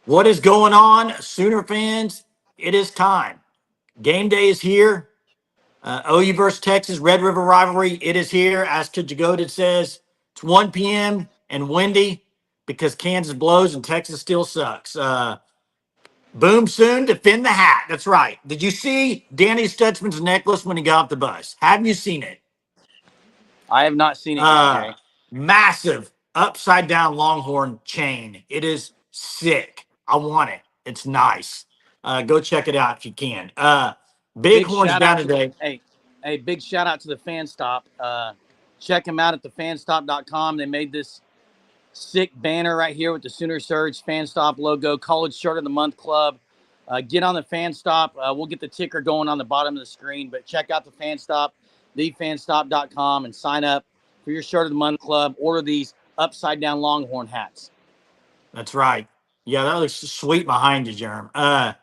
What is going on, Sooner fans? It is time. Game day is here. OU versus Texas, Red River Rivalry. It is here. As Jagoda says, it's 1 p.m. and windy because Kansas blows and Texas still sucks. Boom soon, defend the hat. That's right. Did you see Danny Stutzman's necklace when he got off the bus? Have you seen it? I have not seen it yet, Jay. Massive upside down Longhorn chain. It is sick. I want it. It's nice. Go check it out if you can. Big Bighorns shout down out to today. big shout out to the Fan Stop. Check them out at thefanstop.com. They made this sick banner right here with the Sooner Surge Fan Stop logo, College Shirt of the Month Club. Get on the Fan Stop. We'll get the ticker going on the bottom of the screen, but check out the Fan Stop, thefanstop.com, and sign up for your Shirt of the Month Club. Order these upside down Longhorn hats. That's right. Yeah, that looks sweet behind you, Jerem.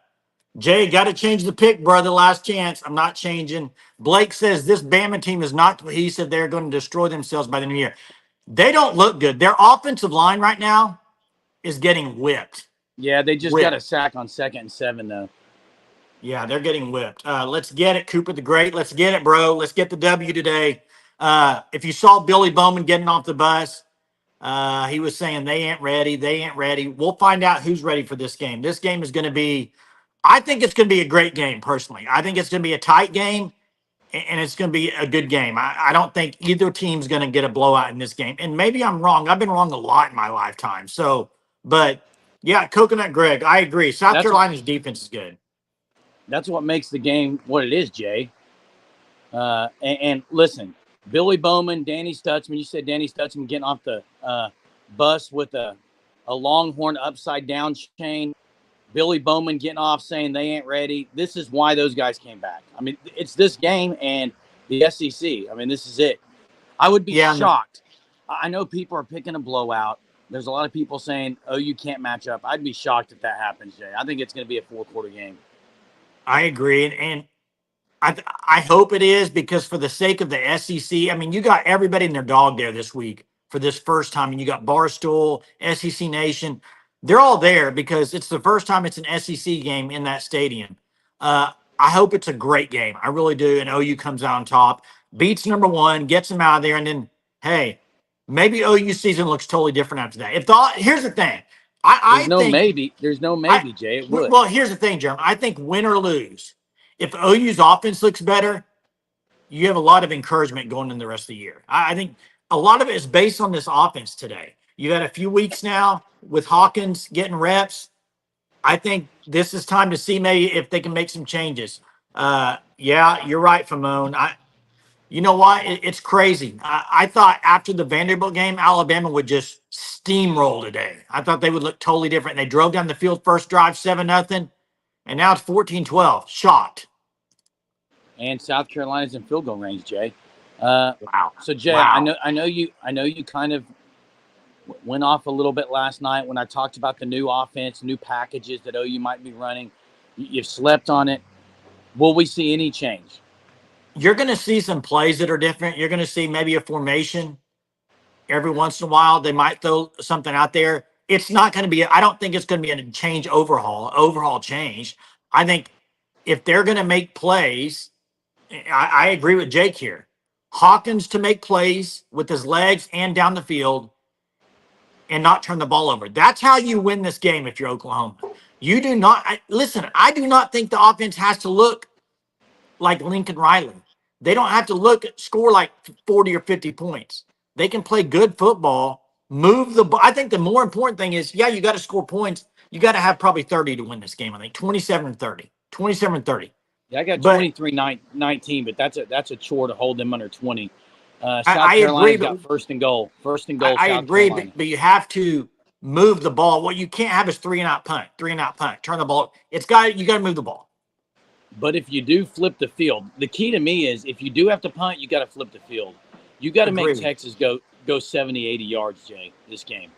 Jay, got to change the pick, brother. Last chance. I'm not changing. Blake says this Bama team is not cohesive. They're going to destroy themselves by the new year. They don't look good. Their offensive line right now is getting whipped. Yeah, they just got a sack on 2nd and 7, though. Yeah, they're getting whipped. Let's get it, Cooper the Great. Let's get it, bro. Let's get the W today. If you saw Billy Bowman getting off the bus, he was saying they ain't ready. They ain't ready. We'll find out who's ready for this game. This game is going to be, I think it's going to be a great game, personally. I think it's going to be a tight game, and it's going to be a good game. I don't think either team's going to get a blowout in this game. And maybe I'm wrong. I've been wrong a lot in my lifetime. So, but yeah, Coconut Greg, I agree. South Carolina's defense is good. That's what makes the game what it is, Jay. And listen, Billy Bowman, Danny Stutzman. You said Danny Stutzman getting off the bus with a Longhorn upside down chain. Billy Bowman getting off saying they ain't ready. This is why those guys came back. I mean, it's this game and the SEC. I mean, this is it. I would be shocked. I know people are picking a blowout. There's a lot of people saying, oh, you can't match up. I'd be shocked if that happens, Jay. I think it's going to be a 4-quarter game. I agree. And I hope it is, because for the sake of the SEC, I mean, you got everybody and their dog there this week for this first time. And you got Barstool, SEC Nation. They're all there because it's the first time it's an SEC game in that stadium. I hope it's a great game. I really do. And OU comes out on top, beats number one, gets them out of there. And then, hey, maybe OU season looks totally different after that. Here's the thing. There's no maybe, Jay. It would. Well, here's the thing, Jeremy. I think win or lose, if OU's offense looks better, you have a lot of encouragement going in the rest of the year. I think a lot of it is based on this offense today. You had a few weeks now with Hawkins getting reps. I think this is time to see maybe if they can make some changes. Yeah, you're right, Famone. You know what? It's crazy. I thought after the Vanderbilt game, Alabama would just steamroll today. I thought they would look totally different. They drove down the field first drive 7-0, and now it's 14-12. Shocked. And South Carolina's in field goal range, Jay. Wow. So Jay, wow. I know you kind of went off a little bit last night when I talked about the new offense, new packages that OU might be running. You've slept on it. Will we see any change? You're going to see some plays that are different. You're going to see maybe a formation every once in a while. They might throw something out there. It's not going to be, I don't think it's going to be a change overhaul change. I think if they're going to make plays, I agree with Jake here. Hawkins to make plays with his legs and down the field and not turn the ball over. That's how you win this game if you're Oklahoma. You do not, I do not think the offense has to look like Lincoln Riley. They don't have to score like 40 or 50 points. They can play good football, move the ball. I think the more important thing is, you got to score points. You got to have probably 30 to win this game. I think 27-30. 27-30. Yeah, I got 23-19, but that's a chore to hold them under 20. South Carolina's got first and goal. I agree, but you have to move the ball. What you can't have is 3-and-out punt. Turn the ball. You got to move the ball. But if you do flip the field, the key to me is if you do have to punt, you got to flip the field. You got to make Texas go 70, 80 yards, Jay, this game.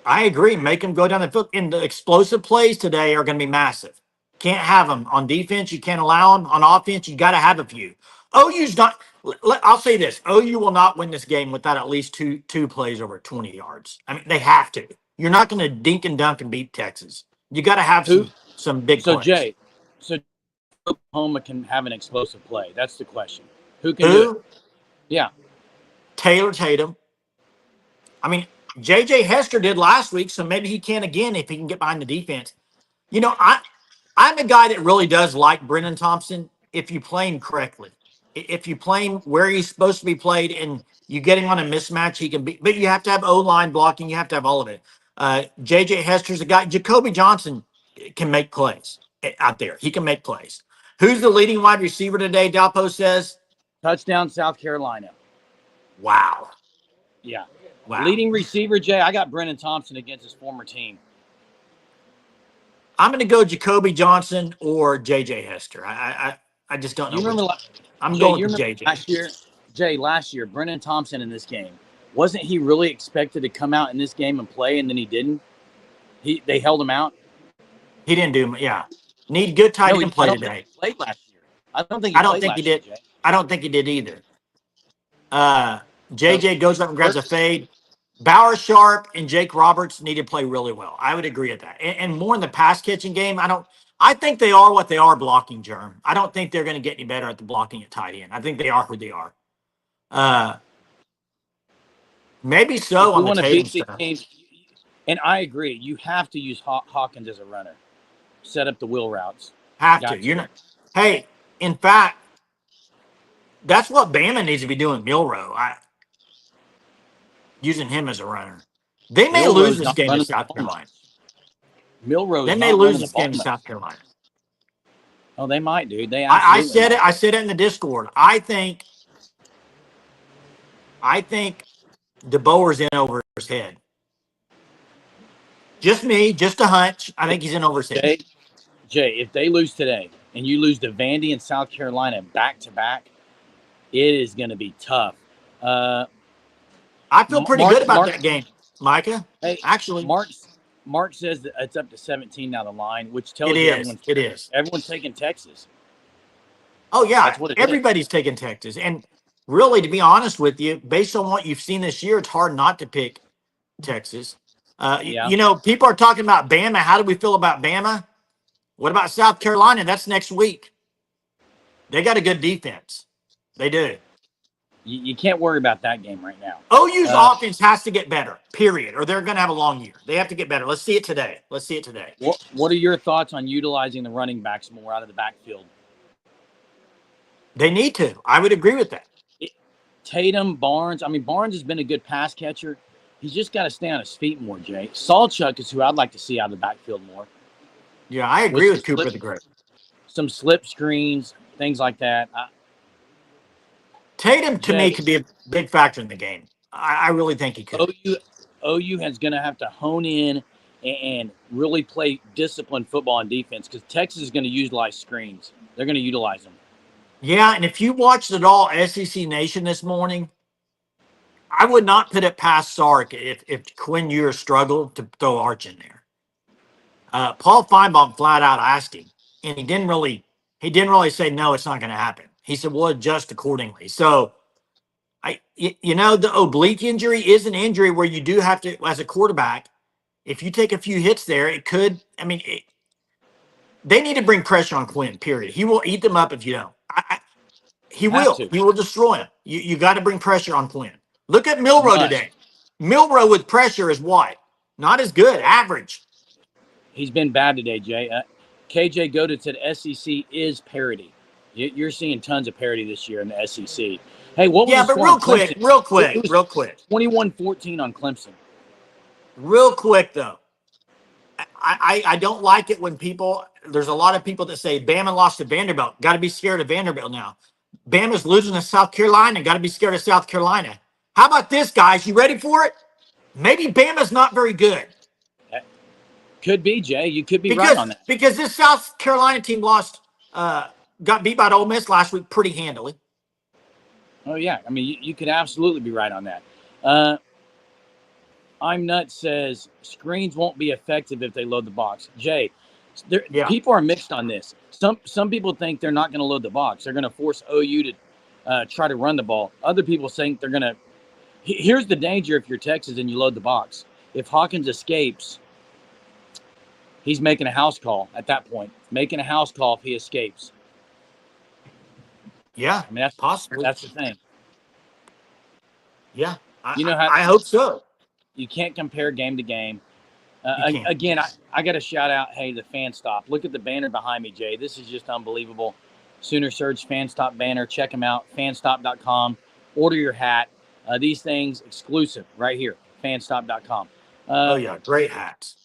I agree. Make them go down the field. And the explosive plays today are going to be massive. Can't have them on defense. You can't allow them on offense. You got to have a few. OU's not. I'll say this: OU will not win this game without at least two plays over 20 yards. I mean, they have to. you're not going to dink and dunk and beat Texas. You got to have Who? some big So plays. Jay, so Oklahoma can have an explosive play. That's the question. Who can do it? Who? Yeah. Taylor Tatum. I mean, J.J. Hester did last week, so maybe he can again if he can get behind the defense. You know, I'm a guy that really does like Brennan Thompson if you play him correctly. If you play him where he's supposed to be played and you get him on a mismatch, he can be, but you have to have O-line blocking. You have to have all of it. J.J. Hester's a guy. Jacoby Johnson can make plays out there. He can make plays. Who's the leading wide receiver today, Dalpo says? Touchdown, South Carolina. Wow. Yeah. Wow. Leading receiver, Jay, I got Brennan Thompson against his former team. I'm going to go Jacoby Johnson or J.J. Hester. I just don't know. You remember, I'm Jay, going you with remember J.J. last year? Jay, last year, Brennan Thompson in this game, wasn't he really expected to come out in this game and play, and then he didn't? They held him out. He didn't do, yeah. Need good tight end play today. He played last year. I don't think he year, did. Jay. I don't think he did either. JJ goes up and grabs a fade. Bauer Sharp and Jake Roberts need to play really well. I would agree with that. And more in the pass catching game. I think they are what they are blocking, Germ. I don't think they're going to get any better at the blocking at tight end. I think they are who they are. Maybe so on the Tatum stuff. Games, and I agree. You have to use Hawkins as a runner. Set up the wheel routes. Have to. You're not. Hey, in fact, that's what Bama needs to be doing. Milrow, using him as a runner. They may lose this game to South Carolina. Milrow. They may lose this game to South Carolina. Oh, they might, dude. I said it. I said it in the Discord. I think DeBoer's in over his head. Just me, just a hunch. I think he's in over his head. Jay, if they lose today and you lose to Vandy and South Carolina back to back, it is going to be tough. I feel pretty good about that game, Micah. Hey, actually, Mark says that it's up to 17 now, the line, which tells you everyone's taking Texas. Oh yeah, everybody's taking Texas, and really, to be honest with you, based on what you've seen this year, it's hard not to pick Texas. You know, people are talking about Bama. How do we feel about Bama? What about South Carolina? That's next week. They got a good defense. They do. You can't worry about that game right now. OU's offense has to get better, period, or they're going to have a long year. They have to get better. Let's see it today. What are your thoughts on utilizing the running backs more out of the backfield? They need to. I would agree with that. Tatum, Barnes. I mean, Barnes has been a good pass catcher. He's just got to stay on his feet more, Jay. Sawchuk is who I'd like to see out of the backfield more. Yeah, I agree with Cooper the Great. Some slip screens, things like that. Tatum, to me, could be a big factor in the game. I really think he could. OU is going to have to hone in and really play disciplined football and defense because Texas is going to utilize screens. They're going to utilize them. Yeah, and if you watched it all SEC Nation this morning, I would not put it past Sark if Quinn Ewers struggled to throw Arch in there. Paul Feinbaum flat out asked him, and he didn't really say no, it's not going to happen. He said we'll adjust accordingly. So, the oblique injury is an injury where you do have to, as a quarterback, if you take a few hits there, it could. I mean, they need to bring pressure on Quinn. Period. He will eat them up if you don't. He will. He will destroy him. You got to bring pressure on Quinn. Look at Milrow today. Milrow with pressure is what? Not as good. Average. He's been bad today, Jay. KJ Godin said SEC is parity. You're seeing tons of parity this year in the SEC. Hey, what was the score real on quick, Clemson? real quick. 21-14 on Clemson. Real quick, though. I don't like it when there's a lot of people that say Bama lost to Vanderbilt. Got to be scared of Vanderbilt now. Bama's losing to South Carolina. Got to be scared of South Carolina. How about this, guys? You ready for it? Maybe Bama's not very good. Could be, Jay. You could be right on that. Because this South Carolina team got beat by Ole Miss last week pretty handily. Oh, yeah. I mean, you could absolutely be right on that. I'm Nuts says screens won't be effective if they load the box. Jay, people are mixed on this. Some people think they're not going to load the box. They're going to force OU to try to run the ball. Other people think they're going to – here's the danger if you're Texas and you load the box. if Hawkins escapes, he's making a house call at that point. Making a house call if he escapes. Yeah, I mean, possibly. that's the thing. Yeah, You know how I hope so. you can't compare game to game. You can't. Again, I got to shout out, hey, the fan stop. Look at the banner behind me, Jay. This is just unbelievable. Sooner Surge fan stop banner. Check them out. Fanstop.com. Order your hat. These things exclusive right here. Fanstop.com. Oh yeah, great hats.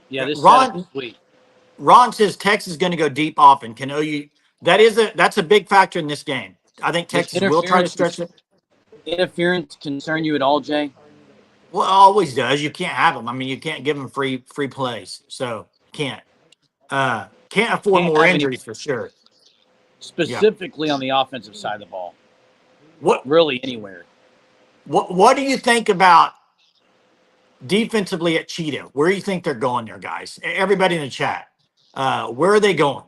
Yeah, this setup is Ron sweet. Says Texas is going to go deep often. Can OU? That's a big factor in this game. I think Does Texas will try to stretch it. interference concern you at all, Jay? Well, it always does. You can't have them. I mean, you can't give them free plays. So can't afford Can't more have any injuries for sure. Yeah. specifically on the offensive side of the ball. What Really anywhere. what do you think about defensively at Cheetah? Where do you think they're going there, guys? Everybody in the chat. Where are they going?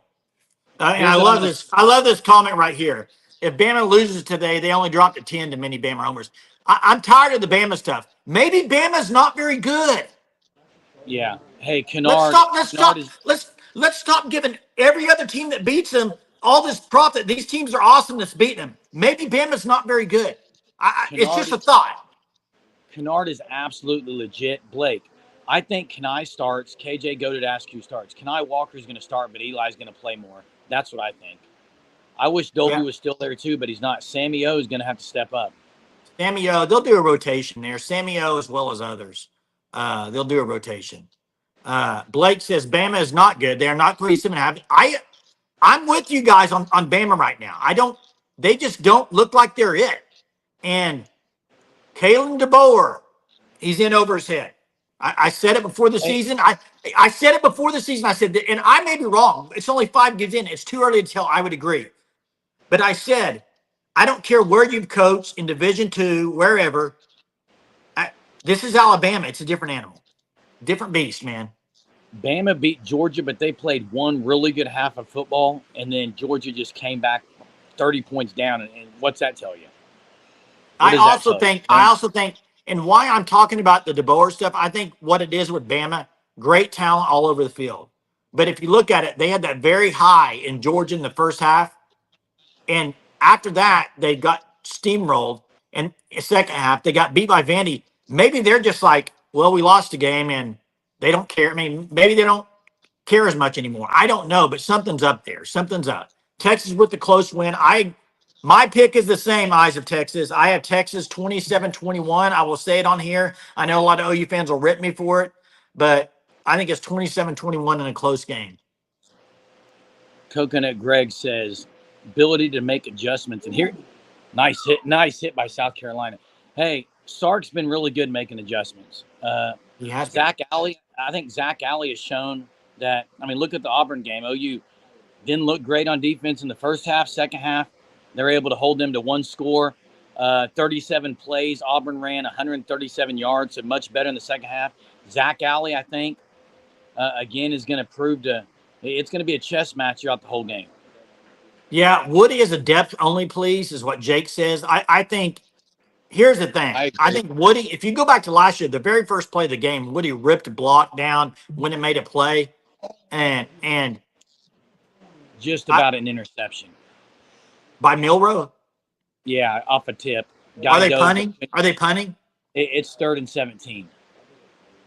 And Here's what I'm going to I love this comment right here. If Bama loses today, they only dropped to 10 to many Bama homers. I'm tired of the Bama stuff. Maybe Bama's not very good. Yeah. Hey, Let's Kennard. stop. Kennard is Let's stop giving every other team that beats them all this prop that these teams are awesome that's beating them. Maybe Bama's not very good. It's Kennard just a is thought. Kennard is absolutely legit. Blake, I think Kenai starts. KJ Goaded Askew starts. Kenai Walker's going to start, but Eli's going to play more. That's what I think. I wish Dolby Yeah. was still there too, but he's not. Sammy O is going to have to step up. Sammy O, they'll do a rotation there. Sammy O as well as others. They'll do a rotation. Blake says Bama is not good. They are not cohesive and have. I'm with you guys on Bama right now. They just don't look like they're it. And Kalen DeBoer, he's in over his head. I said it before the Hey, season. I said it before the season. I said, that, and I may be wrong. It's only 5 games in. It's too early to tell. I would agree. But I said, I don't care where you've coached in Division II, wherever. This is Alabama. It's a different animal, different beast, man. Bama beat Georgia, but they played one really good half of football, and then Georgia just came back 30 points down. And what's that tell you? What I does that also tell you? think, and why I'm talking about the DeBoer stuff, I think what it is with Bama, great talent all over the field. But if you look at it, they had that very high in Georgia in the first half. And after that, they got steamrolled. And second half, they got beat by Vandy. Maybe they're just like, well, we lost the game and they don't care. I mean, maybe they don't care as much anymore. I don't know, but something's up there. Something's up. Texas with the close win. My pick is the same, Eyes of Texas. I have Texas 27-21. I will say it on here. I know a lot of OU fans will rip me for it, but I think it's 27-21 in a close game. Coconut Greg says ability to make adjustments. And here, nice hit by South Carolina. Hey, Sark's been really good making adjustments. He has Zach Alley, I think Zach Alley has shown that. I mean, look at the Auburn game. OU didn't look great on defense in the first half. Second half, they're able to hold them to one score. 37 plays. Auburn ran 137 yards, so much better in the second half. Zach Alley, I think, again, is going to prove it's going to be a chess match throughout the whole game. Yeah, Woody is a depth only, please, is what Jake says. I think here's the thing. I think Woody, if you go back to last year, the very first play of the game, Woody ripped a block down when it made a play. And just about an interception. By Milrow? Yeah, off a tip. Are they punting? Are they punting? It's 3rd and 17.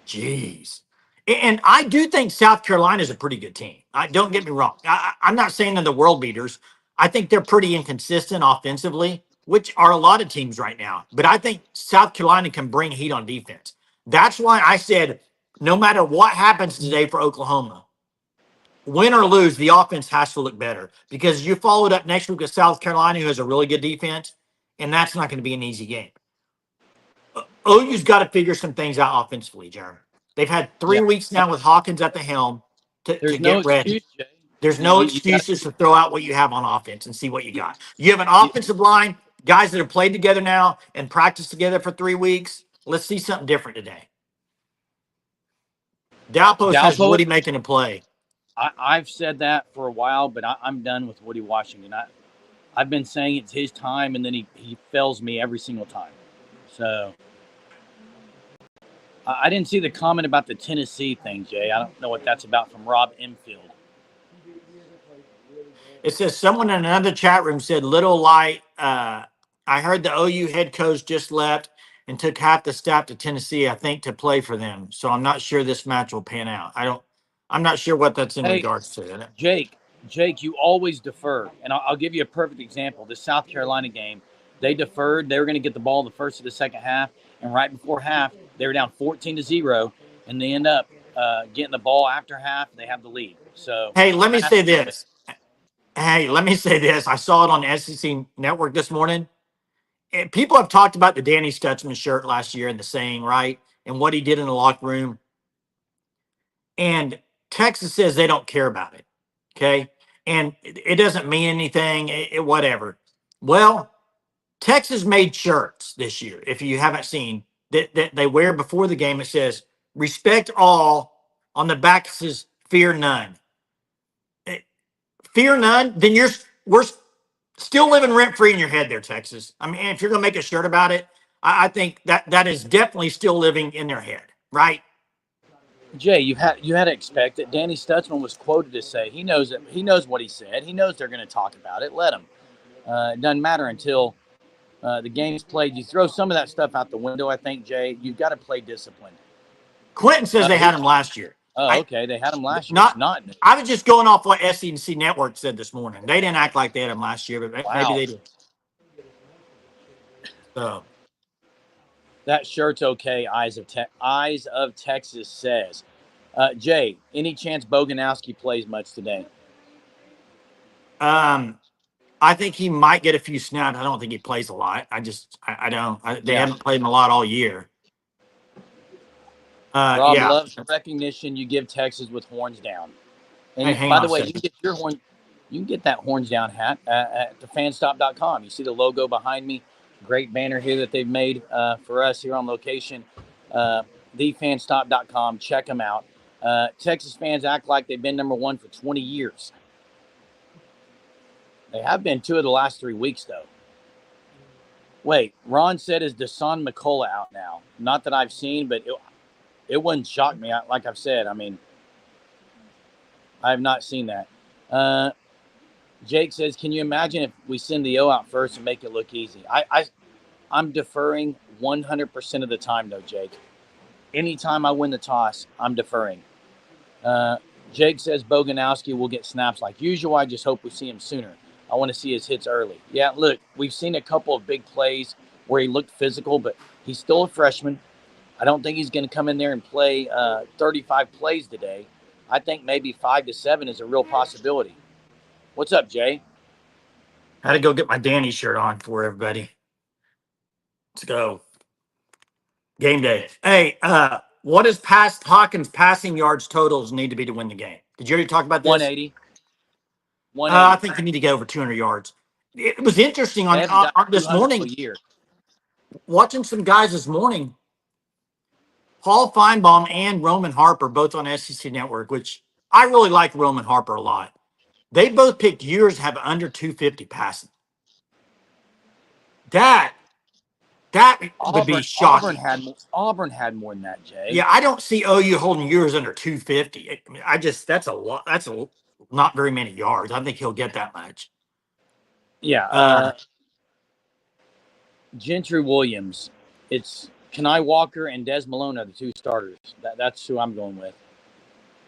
Jeez. And I do think South Carolina is a pretty good team. Don't get me wrong. I'm not saying they're the world beaters. I think they're pretty inconsistent offensively, which are a lot of teams right now. But I think South Carolina can bring heat on defense. That's why I said no matter what happens today for Oklahoma, win or lose, the offense has to look better because you followed up next week with South Carolina, who has a really good defense, and that's not going to be an easy game. OU's got to figure some things out offensively, Jeremy. They've had 3 weeks now with Hawkins at the helm to get ready. Excuse, Jay. There's no excuses to throw out what you have on offense and see what you got. You have an offensive line, guys that have played together now and practiced together for 3 weeks. Let's see something different today. Dalpos has Woody making a play. I've said that for a while, but I'm done with Woody Washington. I've been saying it's his time, and then he fails me every single time. So I didn't see the comment about the Tennessee thing, Jay. I don't know what that's about from Rob Infield. It says someone in another chat room said Little Light. I heard the OU head coach just left and took half the staff to Tennessee, I think, to play for them. So I'm not sure this match will pan out. I'm not sure what that's in Hey, regards to. Jake, you always defer. And I'll give you a perfect example. The South Carolina game, they deferred. They were going to get the ball the first of the second half. And right before half, they were down 14-0. And they end up getting the ball after half. They have the lead. So, Hey, let me say this. I saw it on the SEC Network this morning. And people have talked about the Danny Stutzman shirt last year and the saying, right? And what he did in the locker room. And Texas says they don't care about it. Okay. And it doesn't mean anything, whatever. Well, Texas made shirts this year, if you haven't seen, that they wear before the game. It says, respect all. On the back, it says, fear none. Fear none, then we're still living rent free in your head there, Texas. I mean, if you're going to make a shirt about it, I think that is definitely still living in their head, right? Jay, you had to expect that Danny Stutzman was quoted to say he knows what he said. He knows they're going to talk about it. Let him. It doesn't matter until the game's played. You throw some of that stuff out the window. I think, Jay, you've got to play disciplined. Quentin says they had him last year. Oh, okay. They had him last year. Not. I was just going off what SEC Network said this morning. They didn't act like they had him last year, but maybe they did. So that shirt's okay. Eyes of Texas says. Jay, any chance Boganowski plays much today? I think he might get a few snaps. I don't think he plays a lot. I don't. They haven't played him a lot all year. Rob loves the recognition you give Texas with horns down. And by the way, you can get your horn. You can get that horns down hat at thefanstop.com. You see the logo behind me. Great banner here that they've made for us here on location. Thefanstop.com. Check them out. Texas fans act like they've been number one for 20 years. They have been 2 of the last 3 weeks, though. Wait, Ron said, is Desan McCullough out now? Not that I've seen, but it wouldn't shock me. Like I've said, I mean, I have not seen that. Jake says, can you imagine if we send the O out first and make it look easy? I'm deferring 100% of the time, though, Jake. Anytime I win the toss, I'm deferring. Jake says Boganowski will get snaps like usual. I just hope we see him sooner. I want to see his hits early. Yeah, look, we've seen a couple of big plays where he looked physical, but he's still a freshman. I don't think he's going to come in there and play 35 plays today. I think maybe 5 to 7 is a real possibility. What's up, Jay? I had to go get my Danny shirt on for everybody. Let's go. Game day. Hey, what does Hawkins passing yards totals need to be to win the game? Did you already talk about this? 180. I think you need to get over 200 yards. It was interesting on this morning. Watching some guys this morning, Paul Feinbaum and Roman Harper, both on SEC Network, which I really like Roman Harper a lot. They both picked years have under 250 passing. That would be shocking. Auburn had more than that, Jay. Yeah, I don't see OU holding yours under 250. I mean, that's a lot. That's not very many yards. I think he'll get that much. Yeah. Gentry Williams. It's Kenai Walker and Des Malone are the 2 starters. That's who I'm going with.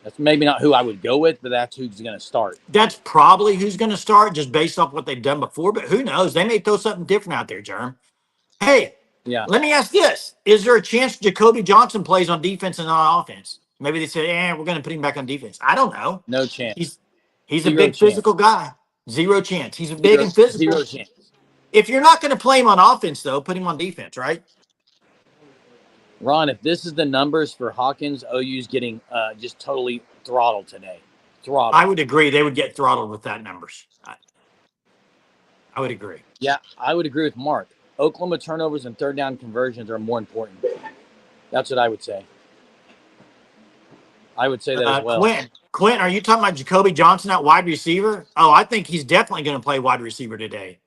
That's maybe not who I would go with, but that's who's going to start. That's probably who's going to start just based off what they've done before. But who knows? They may throw something different out there, Jerm. Hey, let me ask this. Is there a chance Jacoby Johnson plays on defense and not on offense? Maybe they say, we're going to put him back on defense. I don't know. No chance. He's a big physical guy. Zero chance. He's big and physical. Zero chance. If you're not going to play him on offense, though, put him on defense, right? Ron, if this is the numbers for Hawkins, OU's getting just totally throttled today. Throttled. I would agree. They would get throttled with that numbers. I would agree. Yeah, I would agree with Mark. Oklahoma turnovers and third down conversions are more important. That's what I would say. I would say that as well. Quinn, are you talking about Jacoby Johnson at wide receiver? Oh, I think he's definitely going to play wide receiver today.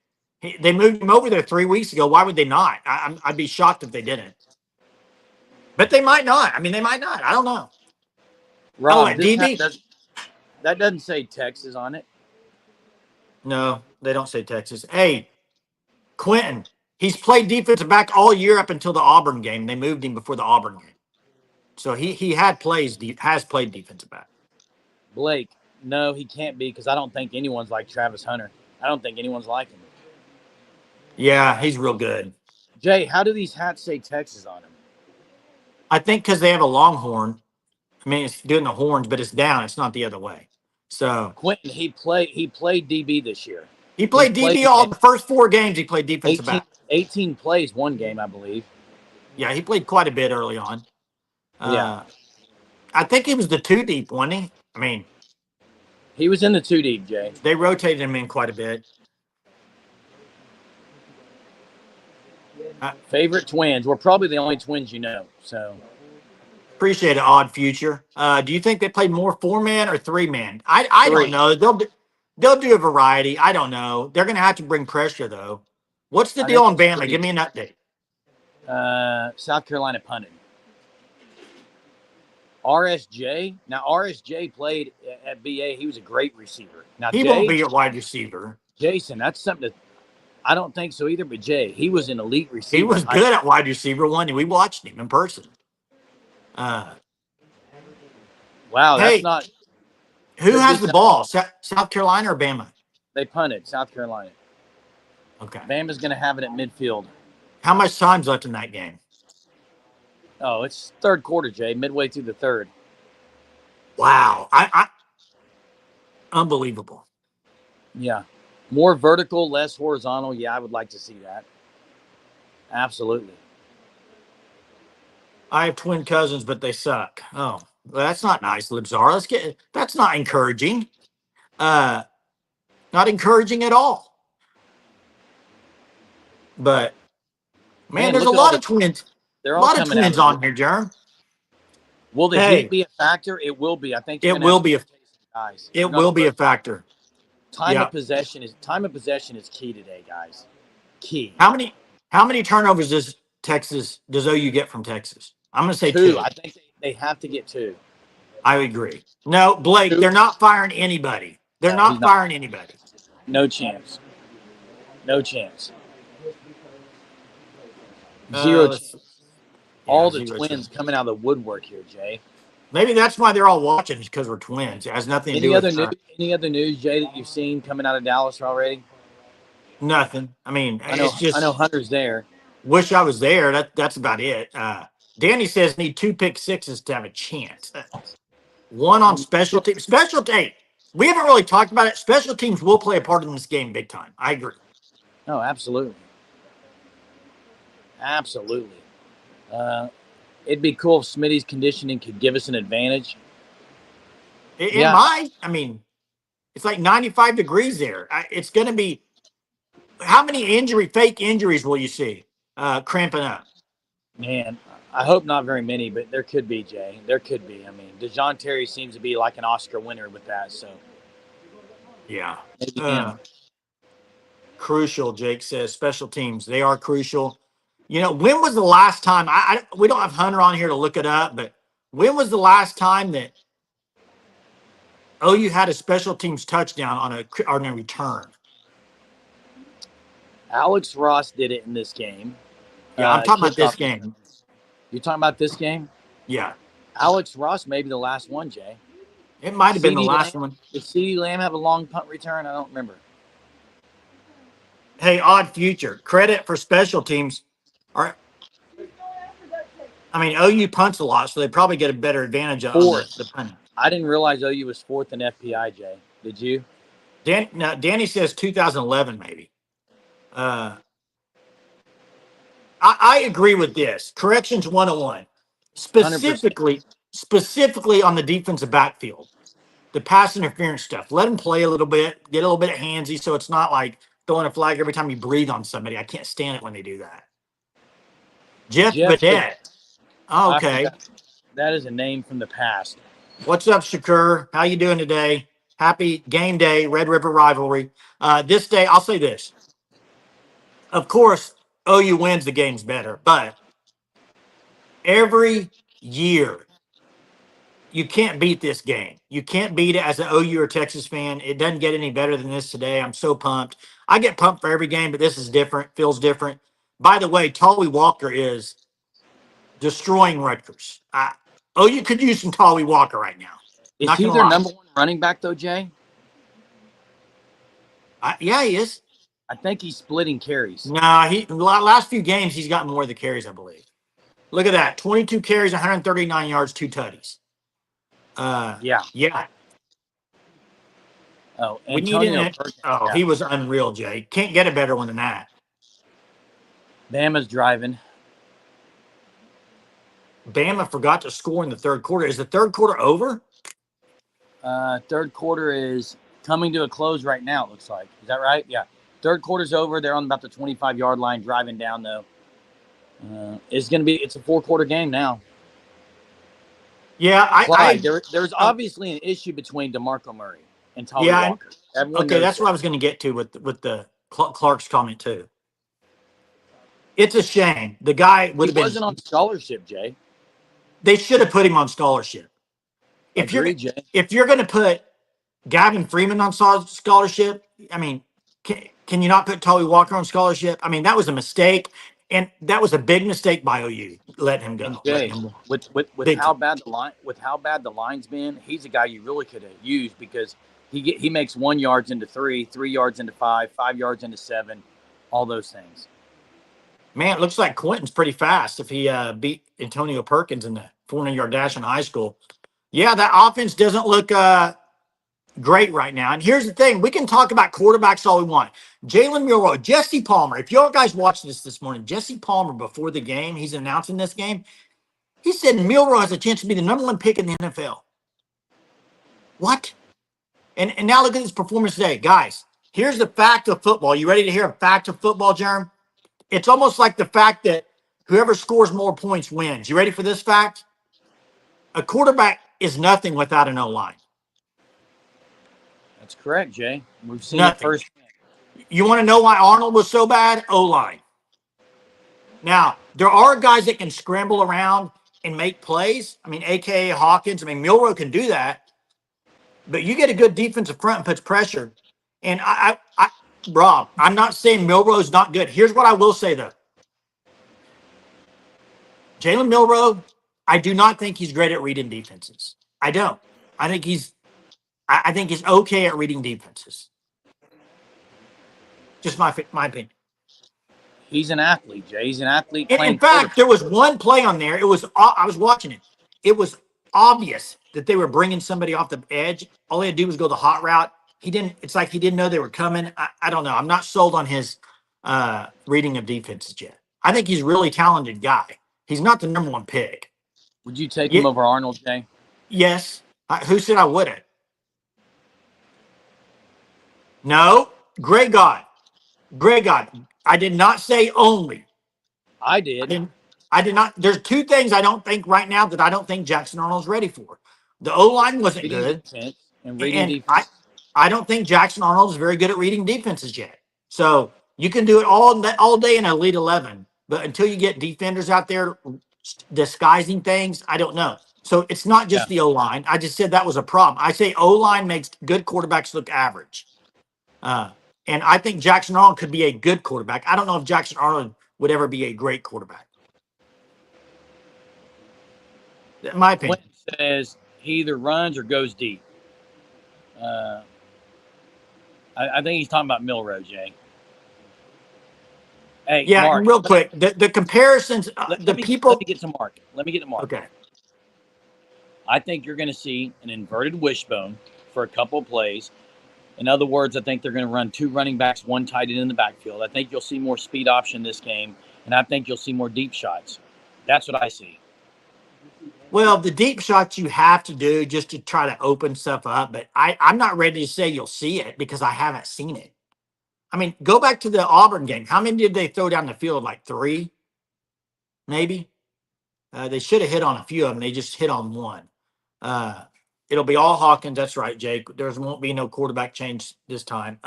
They moved him over there 3 weeks ago. Why would they not? I'd be shocked if they didn't. But they might not. I mean, they might not. I don't know. Oh, Rob, at DB? that doesn't say Texas on it. No, they don't say Texas. Hey, Quentin, he's played defensive back all year up until the Auburn game. They moved him before the Auburn game. So he has played defensive back. Blake, no, he can't be because I don't think anyone's like Travis Hunter. I don't think anyone's like him. Yeah, he's real good. Jay, how do these hats say Texas on them? I think because they have a longhorn. I mean, it's doing the horns, but it's down. It's not the other way. So Quentin, he played DB this year. he played DB all the first 4 games. He played defensive 18, back. 18 plays one game, I believe. Yeah, he played quite a bit early on. Yeah. I think he was the 2 deep, wasn't he? I mean, he was in the 2 deep, Jay. They rotated him in quite a bit. Favorite twins? We're probably the only twins you know. So appreciate it, Odd Future. Do you think they played more 4-man or 3-man? I don't know. They'll do a variety. I don't know. They're going to have to bring pressure though. What's the deal on Bama? Give me an update. South Carolina punted. RSJ. Now RSJ played at BA. He was a great receiver. Now he won't be a wide receiver. Jason, that's something that I don't think so either. But Jay, he was an elite receiver. He was good at wide receiver one. We watched him in person. Wow, that's not. Who has the ball? South Carolina or Bama? They punted. South Carolina. Okay. Bama's going to have it at midfield. How much time's left in that game? Oh, it's third quarter, Jay. Midway through the third. Wow, unbelievable. Yeah, more vertical, less horizontal. Yeah, I would like to see that. Absolutely. I have twin cousins, but they suck. Oh, well, that's not nice, Libzar. That's not encouraging. Not encouraging at all. But man, there's a lot of twins. There are a lot of twins on here, Jerm. Will the heat be a factor? It will be. I think it will be. It will be a factor. Time of possession is key today, guys. Key. How many turnovers does OU get from Texas? I'm going to say 2. I think they have to get 2. I agree. No, Blake, 2. They're not firing anybody. They're not firing anybody. No chance. No chance. Zero chance. All the twins coming out of the woodwork here, Jay. Maybe that's why they're all watching, because we're twins. It has nothing to do with any other news, Jay, that you've seen coming out of Dallas already? Nothing. I mean, I know Hunter's there. Wish I was there. That's about it. Danny says need 2 pick sixes to have a chance. 1 on special teams. We haven't really talked about it. Special teams will play a part in this game big time. I agree. Oh, absolutely. Absolutely. It'd be cool if Smitty's conditioning could give us an advantage. It might. I mean, it's like 95 degrees there. It's going to be. How many fake injuries will you see cramping up? Man, I hope not very many, but there could be, Jay. There could be. I mean, DeJohn Terry seems to be like an Oscar winner with that. So, yeah. Crucial, Jake says. Special teams, they are crucial. You know, when was the last time? We don't have Hunter on here to look it up, but when was the last time that OU had a special teams touchdown on a return? Alex Ross did it in this game. Yeah, I'm talking about this game. You're talking about this game? Yeah. Alex Ross may be the last one, Jay. It might have been the last one. Did CeeDee Lamb have a long punt return? I don't remember. Hey, Odd Future, credit for special teams. OU punts a lot, so they probably get a better advantage of the punting. I didn't realize OU was 4th in FPI, Jay. Did you? Danny says 2011, maybe. I agree with this. Corrections 101. Specifically on the defensive backfield. The pass interference stuff. Let them play a little bit, get a little bit of handsy, so it's not like throwing a flag every time you breathe on somebody. I can't stand it when they do that. Jeff Badette. Oh, okay. That is a name from the past. What's up, Shakur? How you doing today? Happy game day, Red River Rivalry. This day, I'll say this. Of course, OU wins, the game's better, but every year. You can't beat this game. You can't beat it as an OU or Texas fan. It doesn't get any better than this today. I'm so pumped. I get pumped for every game, but this is different. Feels different. By the way, Tolly Walker is destroying Rutgers. OU could use some Tolly Walker right now. Is Not he gonna their lie. number one running back though, Jay? Yeah, he is. I think he's splitting carries. Nah, last few games he's got more of the carries, I believe. Look at that: 22 carries, 139 yards, 2 tutties. Yeah. Oh, We need Antonio it. Perkins. Oh, Yeah. he was unreal, Jay. Can't get a better one than that. Bama's driving. Bama forgot to score in the third quarter. Is the third quarter over? Third quarter is coming to a close right now, it looks like. Is that right? Yeah. Third quarter's over. They're on about the 25-yard line, driving down, though. It's a 4-quarter game now. Yeah, there's obviously an issue between DeMarco Murray and Tolly yeah. Walker. Everyone Okay, knows that's that. what I was going to get to with the Clark's comment too. It's a shame. The guy would have He been. wasn't on scholarship, Jay. They should have put him on scholarship. Agreed, Jay. If you're going to put Gavin Freeman on scholarship, I mean, can you not put Tolly Walker on scholarship? I mean, that was a mistake, and that was a big mistake by OU letting him go. And Jay, with Big how time. bad the line's been, he's a guy you really could have used because he makes 1 yards into 3, 3 yards into 5, 5 yards into 7, all those things. Man, it looks like Quentin's pretty fast if he beat Antonio Perkins in the 400-yard dash in high school. Yeah, that offense doesn't look great right now. And here's the thing. We can talk about quarterbacks all we want. Jalen Milroe, Jesse Palmer. If y'all guys watched this morning, Jesse Palmer, before the game, he's announcing this game. He said Milroe has a chance to be the number 1 pick in the NFL. What? And now look at his performance today. Guys, here's the fact of football. You ready to hear a fact of football, Jerm? It's almost like the fact that whoever scores more points wins. You ready for this fact? A quarterback is nothing without an O-line. That's correct, Jay. We've seen Nothing. it first. You want to know why Arnold was so bad? O-line. Now, there are guys that can scramble around and make plays. I mean, a.k.a. Hawkins. I mean, Milroe can do that. But you get a good defensive front and puts pressure. And Rob, I'm not saying Milroe's not good. Here's what I will say, though. Jalen Milroe, I do not think he's great at reading defenses. I don't. I think he's okay at reading defenses. Just my opinion. He's an athlete, Jay. He's an athlete. In fact, there was one play on there. I was watching it. It was obvious that they were bringing somebody off the edge. All he had to do was go the hot route. It's like he didn't know they were coming. I don't know. I'm not sold on his reading of defenses yet. I think he's a really talented guy. He's not the number 1 pick. Would you take him over Arnold, Jay? Yes. Who said I wouldn't? No. Great God. I did not say only. I did. I did not. There's 2 things I don't think right now that I don't think Jackson Arnold's ready for. The O-line wasn't good. And reading defense. I don't think Jackson Arnold is very good at reading defenses yet. So you can do it all day in Elite 11, but until you get defenders out there disguising things, I don't know. So it's not just the O-line. I just said that was a problem. I say O-line makes good quarterbacks look average. And I think Jackson Arnold could be a good quarterback. I don't know if Jackson Arnold would ever be a great quarterback. In my opinion. Quentin says he either runs or goes deep. I think he's talking about Milroe, Jay. Hey, yeah, Mark, real quick, the comparisons, Let me get to Mark. Okay. I think you're going to see an inverted wishbone for a couple of plays. In other words, I think they're going to run 2 running backs, 1 tight end in the backfield. I think you'll see more speed option this game, and I think you'll see more deep shots. That's what I see. Well, the deep shots you have to do just to try to open stuff up, but I'm not ready to say you'll see it because I haven't seen it. I mean, go back to the Auburn game. How many did they throw down the field? Like 3, maybe? They should have hit on a few of them. They just hit on 1. It'll be all Hawkins. That's right, Jake. There won't be no quarterback change this time.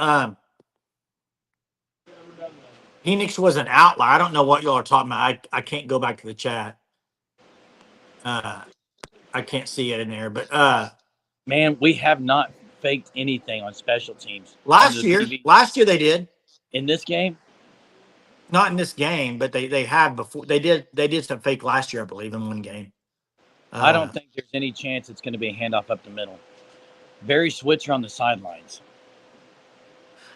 Phoenix was an outlier. I don't know what y'all are talking about. I can't go back to the chat. I can't see it in there, but Man, we have not faked anything on special teams on the BB last year they did. in this game. Not in this game, but they have before. They did some fake last year, I believe, in one game. I don't think there's any chance it's going to be a handoff up the middle. Barry Switzer on the sidelines.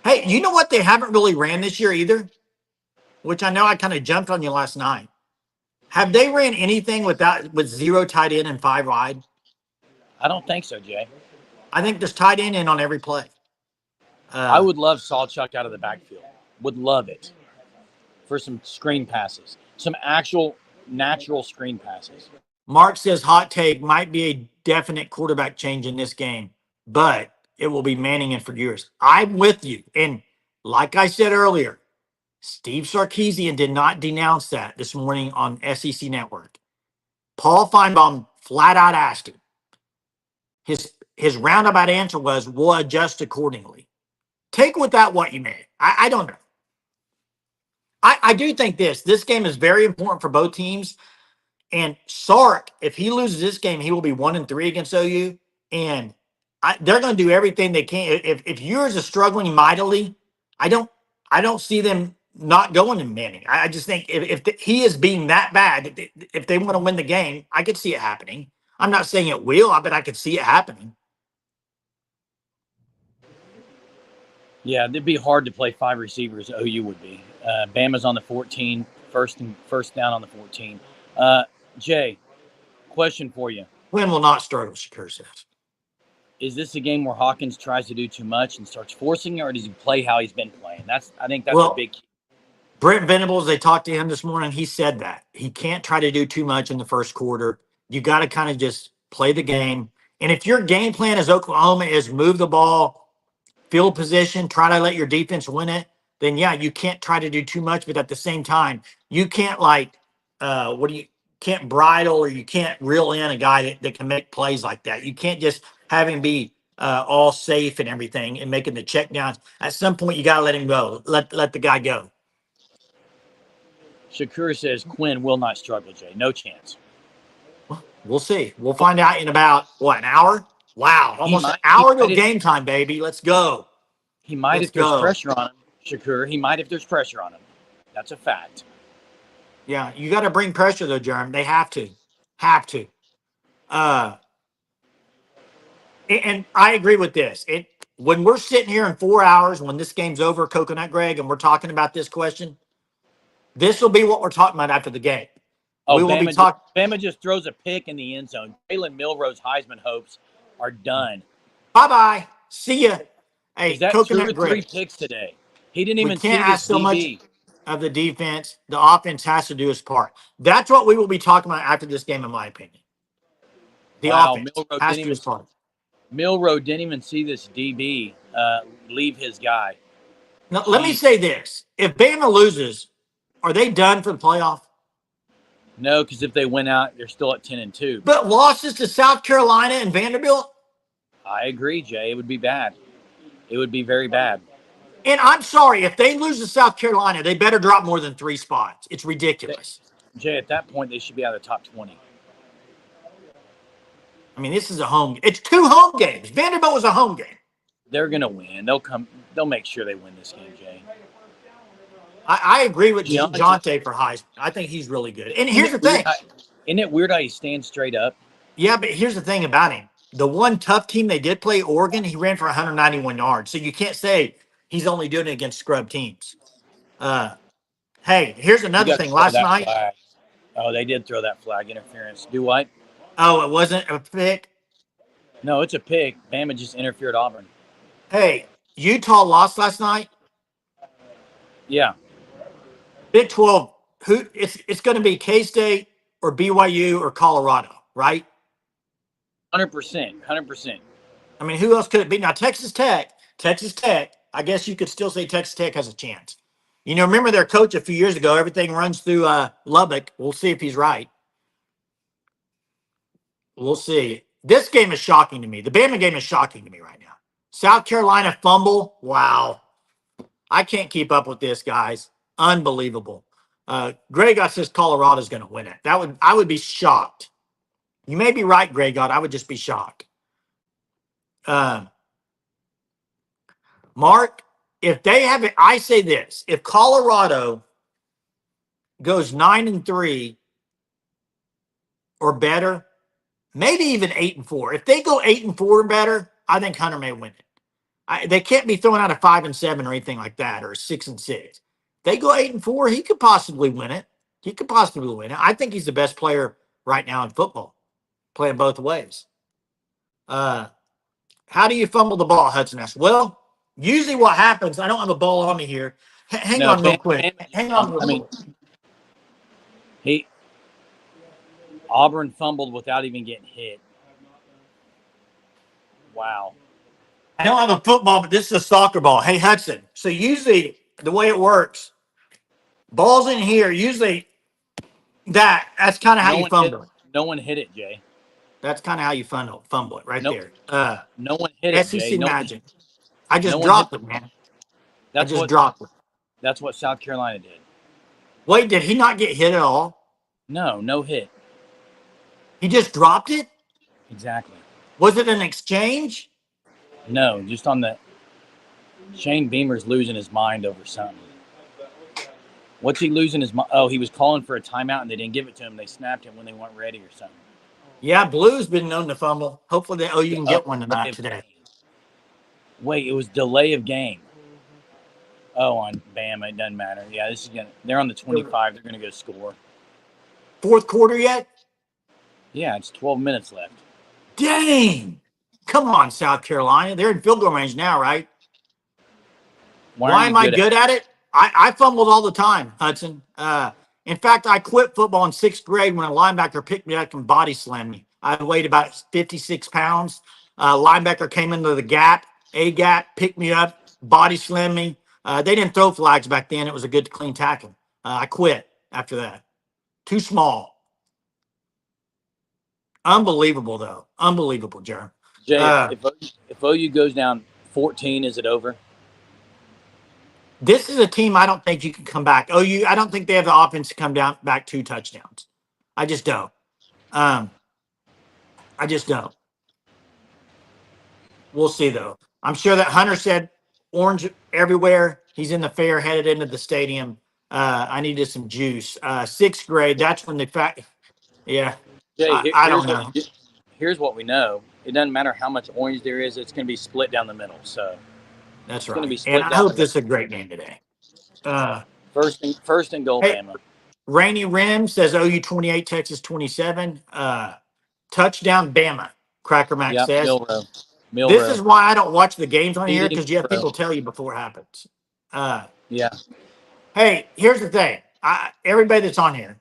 Hey, you know what they haven't really ran this year either? Which I know I kind of jumped on you last night. Have they ran anything with 0 tight end and 5 wide? I don't think so, Jay. I think there's tight end in on every play. I would love Sawchuck out of the backfield. Would love it for some screen passes, some actual natural screen passes. Mark says hot take might be a definite quarterback change in this game, but it will be Manning in for years. I'm with you. And like I said earlier, Steve Sarkisian did not denounce that this morning on SEC Network. Paul Feinbaum flat out asked him. His roundabout answer was, we'll adjust accordingly. Take with that what you may. I don't know. I do think this game is very important for both teams. And Sark, if he loses this game, he will be 1-3 against OU. And they're going to do everything they can. If yours is struggling mightily, I don't see them not going to Manning. I just think if he is being that bad, if they want to win the game, I could see it happening. I'm not saying it will, but I could see it happening. Yeah, it'd be hard to play 5 receivers. OU would be. Bama's on the 14, first down on the 14. Jay, question for you. Quinn will not struggle, Shakur says. Is this a game where Hawkins tries to do too much and starts forcing it, or does he play how he's been playing? I think that's a big key. Brent Venables, they talked to him this morning. He said that he can't try to do too much in the first quarter. You got to kind of just play the game. And if your game plan as Oklahoma is move the ball, field position, try to let your defense win it, then yeah, you can't try to do too much. But at the same time, you can't can't bridle or you can't reel in a guy that can make plays like that. You can't just have him be all safe and everything and making the check downs. At some point, you got to let him go. Let the guy go. Shakur says Quinn will not struggle, Jay. No chance. Well, we'll see. We'll find out in about, an hour? Wow. Almost an hour till game time, baby. Let's go. He might if there's pressure on him, Shakur. He might if there's pressure on him. That's a fact. Yeah, you got to bring pressure, though, Jeremy. They have to. And I agree with this. When we're sitting here in 4 hours, when this game's over, Coconut Greg, and we're talking about this question, this will be what we're talking about after the game. Oh, Bama just throws a pick in the end zone. Jalen Milroe's Heisman hopes are done. Bye-bye. See ya. Hey, that Coconut 2 or 3 Greg. picks today? He didn't even can't see ask this so DB. much of the defense. The offense has to do its part. That's what we will be talking about after this game, in my opinion. The offense has to do its part. Milroe didn't even see this DB leave his guy. Now, let me say this. If Bama loses, are they done for the playoff? No, because if they win out, they're still at 10-2. But losses to South Carolina and Vanderbilt? I agree, Jay. It would be bad. It would be very bad. And I'm sorry, if they lose to South Carolina, they better drop more than 3 spots. It's ridiculous. Jay, at that point, they should be out of the top 20. I mean, this is a home. It's 2 home games. Vanderbilt was a home game. They're going to win. They'll make sure they win this game, Jay. I agree with DeJounte for Heisman. I think he's really good. And here's the thing. Isn't it weird how he stands straight up? Yeah, but here's the thing about him. The one tough team they did play, Oregon, he ran for 191 yards. So you can't say he's only doing it against scrub teams. Hey, here's another thing. Last night. Flag. Oh, they did throw that flag interference. Do what? Oh, it wasn't a pick? No, it's a pick. Bama just interfered Auburn. Hey, Utah lost last night? Yeah. Big 12, it's going to be K-State or BYU or Colorado, right? 100%. I mean, who else could it be? Now, Texas Tech, I guess you could still say Texas Tech has a chance. You know, remember their coach a few years ago, everything runs through Lubbock. We'll see if he's right. We'll see. This game is shocking to me. The Bama game is shocking to me right now. South Carolina fumble. Wow. I can't keep up with this, guys. Unbelievable. Greg says Colorado's going to win it. I would be shocked. You may be right, Grey God. I would just be shocked. Mark, if they have it, I say this: if Colorado goes 9-3 or better, maybe even 8-4. If they go 8-4 or better, I think Hunter may win it. They can't be throwing out a 5-7 or anything like that, or 6-6. They go 8-4, he could possibly win it. He could possibly win it. I think he's the best player right now in football, playing both ways. How do you fumble the ball, Hudson asked? Well, usually what happens, I don't have a ball on me here. Hang No, on real quick. Hang on real I mean, quick. Auburn fumbled without even getting hit. Wow. I don't have a football, but this is a soccer ball. Hey, Hudson. So usually the way it works, balls in here, usually that's kind of how you fumble it. No one hit it, Jay. That's kind of how you fumble it right there. No one hit it, SEC Jay. Magic. I just no dropped it, man. I just dropped it. That's what South Carolina did. Wait, did he not get hit at all? No hit. He just dropped it? Exactly. Was it an exchange? No, just on the Shane Beamer's losing his mind over something. What's he losing his mind? Oh, he was calling for a timeout and they didn't give it to him. They snapped him when they weren't ready or something. Yeah, Blue's been known to fumble. Hopefully, you can get one tonight today. Wait, it was delay of game. Oh, on Bama, it doesn't matter. Yeah, they're on the 25. They're gonna go score. Fourth quarter yet? Yeah, it's 12 minutes left. Dang! Come on, South Carolina. They're in field goal range now, right? Why am I good at it? I fumbled all the time, Hudson. In fact, I quit football in 6th grade when a linebacker picked me up and body slammed me. I weighed about 56 pounds. Linebacker came into the gap, picked me up, body slammed me. They didn't throw flags back then. It was a good, clean tackle. I quit after that. Too small. Unbelievable, though. Unbelievable, Jeremy. Jay, if OU goes down 14, is it over? This is a team I don't think you can come back. I don't think they have the offense to come back 2 touchdowns. I just don't. I just don't. We'll see, though. I'm sure that Hunter said orange everywhere. He's in the fair, headed into the stadium. I needed some juice. 6th grade, that's when yeah. Jay, I don't know. Here's what we know. It doesn't matter how much orange there is. It's going to be split down the middle. So that's right. And I hope this is a great game today. First and goal, Bama. Rainy Rim says OU 28, Texas 27. Touchdown, Bama. Cracker Mac says. This is why I don't watch the games on here, because you have people tell you before it happens. Yeah. Hey, here's the thing. Everybody that's on here,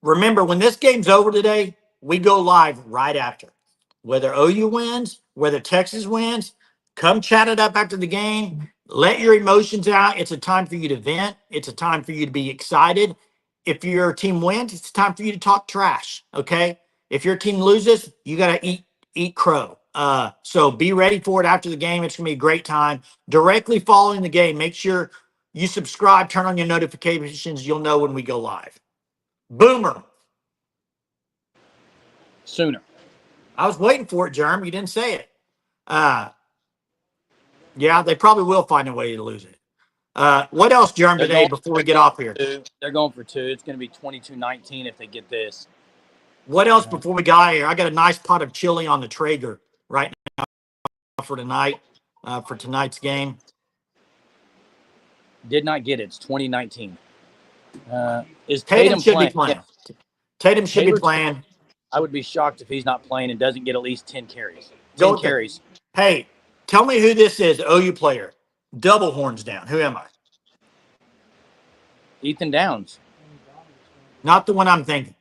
remember, when this game's over today, we go live right after. Whether OU wins, whether Texas wins, come chat it up after the game. Let your emotions out. It's a time for you to vent. It's a time for you to be excited. If your team wins, it's time for you to talk trash. Okay. If your team loses, you got to eat crow. So be ready for it after the game. It's going to be a great time. Directly following the game, make sure you subscribe, turn on your notifications. You'll know when we go live. Boomer. Sooner. I was waiting for it, Jerm. You didn't say it. Yeah, they probably will find a way to lose it. What else, Jerm, today before we get off here? They're going for 2. It's going to be 22-19 if they get this. What else before we get out of here? I got a nice pot of chili on the Traeger right now for tonight, for tonight's game. Did not get it. It's 2019. Is Tatum should be playing? Yeah. Tatum should be playing. I would be shocked if he's not playing and doesn't get at least 10 carries. 10 carries. Hey, tell me who this is, OU player. Double horns down. Who am I? Ethan Downs. Not the one I'm thinking.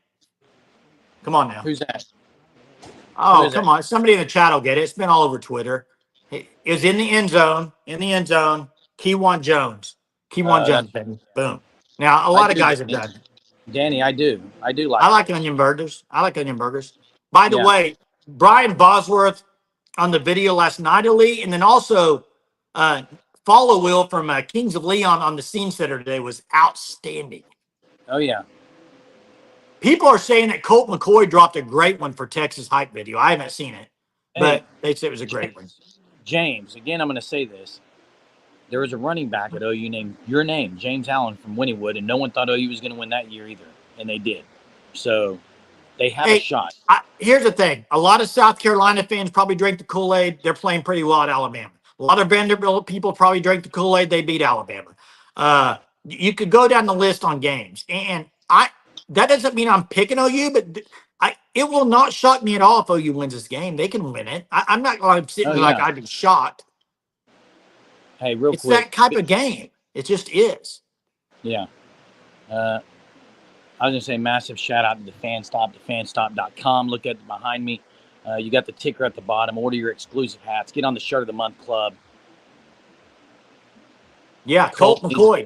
Come on now. Who's that? Oh, come on. Somebody in the chat will get it. It's been all over Twitter. It was in the end zone. Keywan Jones. Keywan Jones, baby. Boom. Now, a lot of guys have done it. Danny, I do like. I like onion burgers. By the way, Brian Bosworth on the video last night, Lee, and then also Follow Will from Kings of Leon on the scene setter today was outstanding. Oh yeah. People are saying that Colt McCoy dropped a great one for Texas hype video. I haven't seen it, but they said it was a great one. James, again, I'm going to say this. There was a running back at OU named your name, James Allen from Wynnewood, and no one thought OU was going to win that year either, and they did. So they have a shot. Here's the thing. A lot of South Carolina fans probably drank the Kool-Aid. They're playing pretty well at Alabama. A lot of Vanderbilt people probably drank the Kool-Aid. They beat Alabama. You could go down the list on games. And that doesn't mean I'm picking OU, but it will not shock me at all if OU wins this game. They can win it. I'm not going to sit like I'd be shocked. Hey, real quick. It's that type of game. It just is. Yeah. I was going to say massive shout out to the Fanstop, fanstop.com. Look at behind me. You got the ticker at the bottom. Order your exclusive hats. Get on the Shirt of the Month Club. Yeah, Colt McCoy.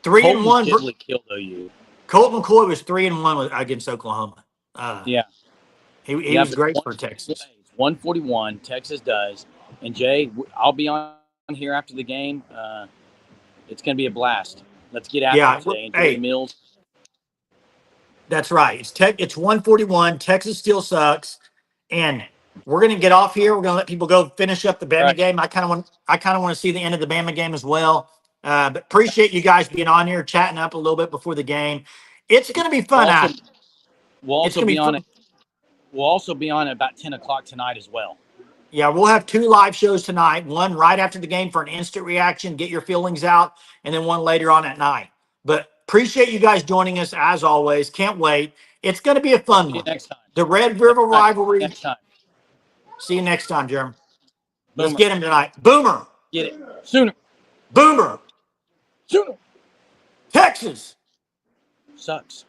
3-1. Killed OU. Colt McCoy was 3-1 against Oklahoma. Yeah. He was great for Texas. 141, Texas does. And Jay, I'll be on here after the game. It's going to be a blast. Let's get after it today. Enjoy the meals. That's right. It's 141. Texas still sucks. And we're going to get off here. We're going to let people go finish up the Bama game. I kind of want to see the end of the Bama game as well. But appreciate you guys being on here, chatting up a little bit before the game. It's going to be fun. We'll also be on it. We'll also be on at about 10 o'clock tonight as well. Yeah, we'll have 2 live shows tonight. One right after the game for an instant reaction, get your feelings out, and then one later on at night. But appreciate you guys joining us as always. Can't wait. It's going to be a fun one. Next time. The Red River Rivalry. Next time. See you next time, Jeremy. Boomer. Let's get him tonight. Boomer. Get it. Sooner. Boomer. Sooner. Texas. Sucks.